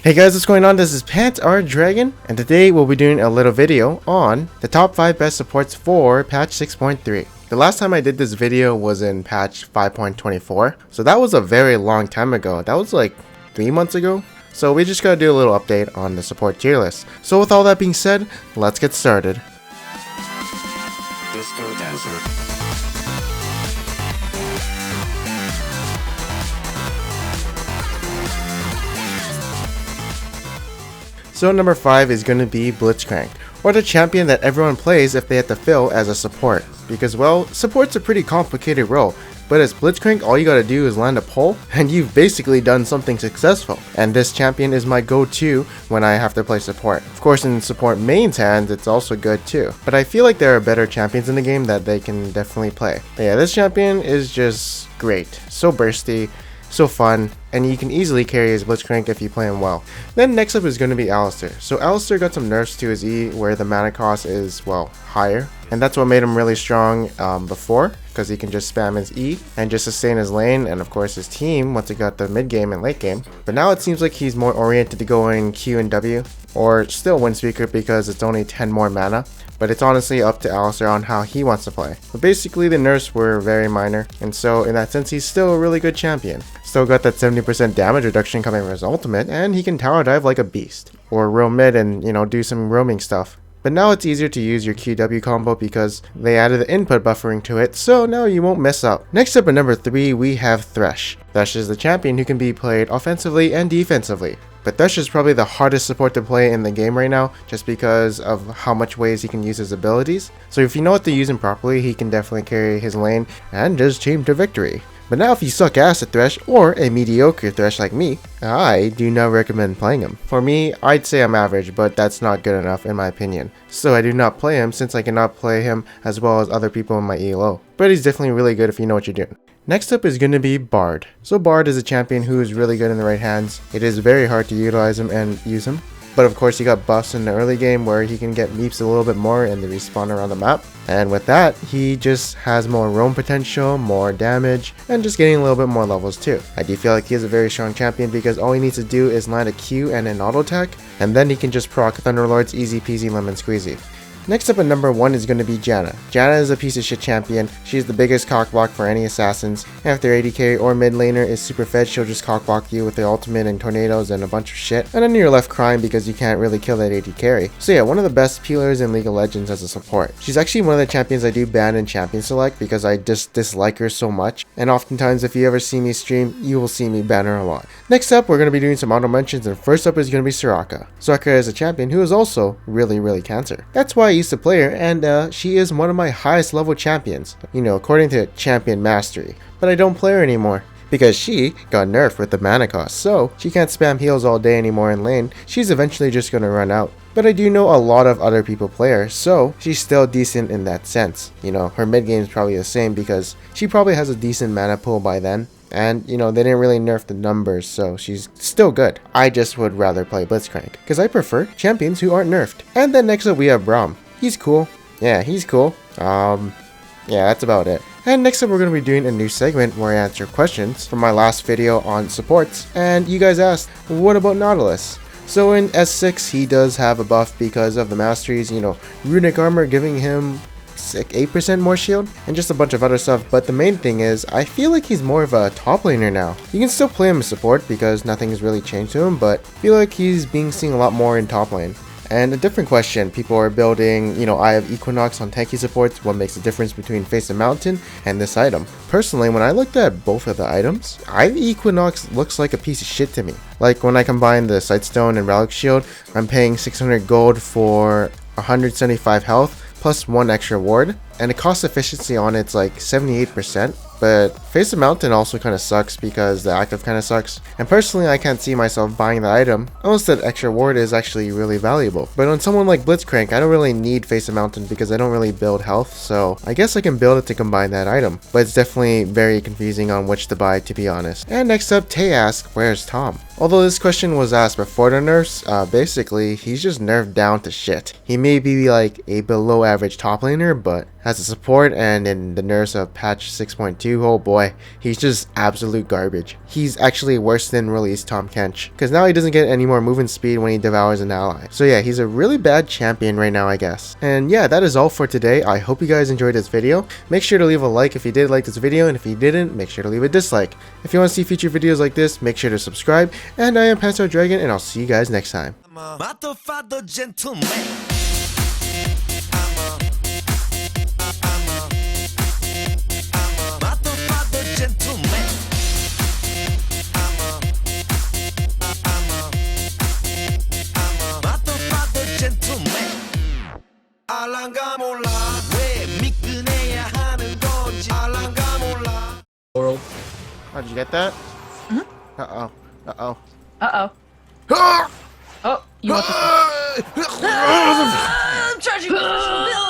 Hey guys, what's going on? This is Pant our Dragon, and today we'll be doing a little video on the top 5 best supports for patch 6.3. The last time I did this video was in patch 5.24, so that was a very long time ago. That was like 3 months ago. So we just gotta do a little update on the support tier list. So with all that being said, let's get started. Disco Desert. So number 5 is going to be Blitzcrank, or the champion that everyone plays if they have to fill as a support. Because well, support's a pretty complicated role, but as Blitzcrank all you gotta do is land a pull and you've basically done something successful. And this champion is my go-to when I have to play support. Of course in support mains hands it's also good too, but I feel like there are better champions in the game that they can definitely play. But yeah, this champion is just great, so bursty, so fun, and you can easily carry his Blitzcrank if you play him well. Then next up is going to be Alistar. So Alistar got some nerfs to his E where the mana cost is, well, higher. And that's what made him really strong before, because he can just spam his E and just sustain his lane and of course his team once he got the mid game and late game. But now it seems like he's more oriented to going Q and W, or still Wind Speaker because it's only 10 more mana. But it's honestly up to Alistar on how he wants to play. But basically the nerfs were very minor, and so in that sense he's still a really good champion. Still got that 70% damage reduction coming from his ultimate, and he can tower dive like a beast. Or roam mid and, do some roaming stuff. But now it's easier to use your QW combo because they added the input buffering to it, so now you won't mess up. Next up at number 3 we have Thresh. Thresh is the champion who can be played offensively and defensively. But Thresh is probably the hardest support to play in the game right now just because of how much ways he can use his abilities. So if you know what to use him properly, he can definitely carry his lane and his team to victory. But now if you suck ass at Thresh, or a mediocre Thresh like me, I do not recommend playing him. For me, I'd say I'm average, but that's not good enough in my opinion. So I do not play him since I cannot play him as well as other people in my ELO. But he's definitely really good if you know what you're doing. Next up is going to be Bard. So Bard is a champion who is really good in the right hands. It is very hard to utilize him and use him. But of course he got buffs in the early game where he can get meeps a little bit more and they respawn around the map. And with that, he just has more roam potential, more damage, and just getting a little bit more levels too. I do feel like he is a very strong champion because all he needs to do is land a Q and an auto attack, and then he can just proc Thunderlords easy peasy lemon squeezy. Next up at number 1 is going to be Janna. Janna is a piece of shit champion. She's the biggest cockblock for any assassins. If their AD carry or mid laner is super fed, she'll just cockblock you with the ultimate and tornadoes and a bunch of shit. And then you're left crying because you can't really kill that AD carry. So yeah, one of the best peelers in League of Legends as a support. She's actually one of the champions I do ban in champion select because I just dislike her so much. And oftentimes if you ever see me stream, you will see me ban her a lot. Next up, we're going to be doing some auto mentions, and first up is going to be Soraka. Soraka is a champion who is also really cancer. That's why I used to play her, and she is one of my highest level champions, according to champion mastery. But I don't play her anymore because she got nerfed with the mana cost, so she can't spam heals all day anymore in lane. She's eventually just gonna run out. But I do know a lot of other people play her, so she's still decent in that sense. Her mid game is probably the same because she probably has a decent mana pool by then. And, they didn't really nerf the numbers, so she's still good. I just would rather play Blitzcrank, because I prefer champions who aren't nerfed. And then next up we have Braum. He's cool. Yeah, he's cool. Yeah, that's about it. And next up we're going to be doing a new segment where I answer questions from my last video on supports. And you guys asked, what about Nautilus? So in S6 he does have a buff because of the masteries, runic armor giving him 8% more shield, and just a bunch of other stuff. But the main thing is, I feel like he's more of a top laner now. You can still play him as support because nothing has really changed to him, but I feel like he's being seen a lot more in top lane. And a different question, people are building, I have Equinox on tanky supports, what makes the difference between Face and Mountain and this item? Personally, when I looked at both of the items, Equinox looks like a piece of shit to me. Like when I combine the Sightstone and Relic Shield, I'm paying 600 gold for 175 health, plus 1 extra ward, and the cost efficiency on it's like 78%. But Face of Mountain also kind of sucks because the active kind of sucks, and personally I can't see myself buying the item unless that extra ward is actually really valuable. But on someone like Blitzcrank, I don't really need Face of Mountain because I don't really build health, so I guess I can build it to combine that item. But it's definitely very confusing on which to buy, to be honest. And next up, Tay asks, where's Tom? Although this question was asked before the nerfs, basically, he's just nerfed down to shit. He may be like a below average top laner, but as a support and in the nerfs of patch 6.2, oh boy, he's just absolute garbage. He's actually worse than released Tom Kench, because now he doesn't get any more movement speed when he devours an ally. So yeah, he's a really bad champion right now, I guess. And yeah, that is all for today. I hope you guys enjoyed this video. Make sure to leave a like if you did like this video, and if you didn't, make sure to leave a dislike. If you want to see future videos like this, make sure to subscribe. And I am Pastor Dragon, and I'll see you guys next time. World. Oh, did you get that? Mhm. Uh-oh. Uh-oh. Uh-oh. Oh, you want this one? I'm charging you.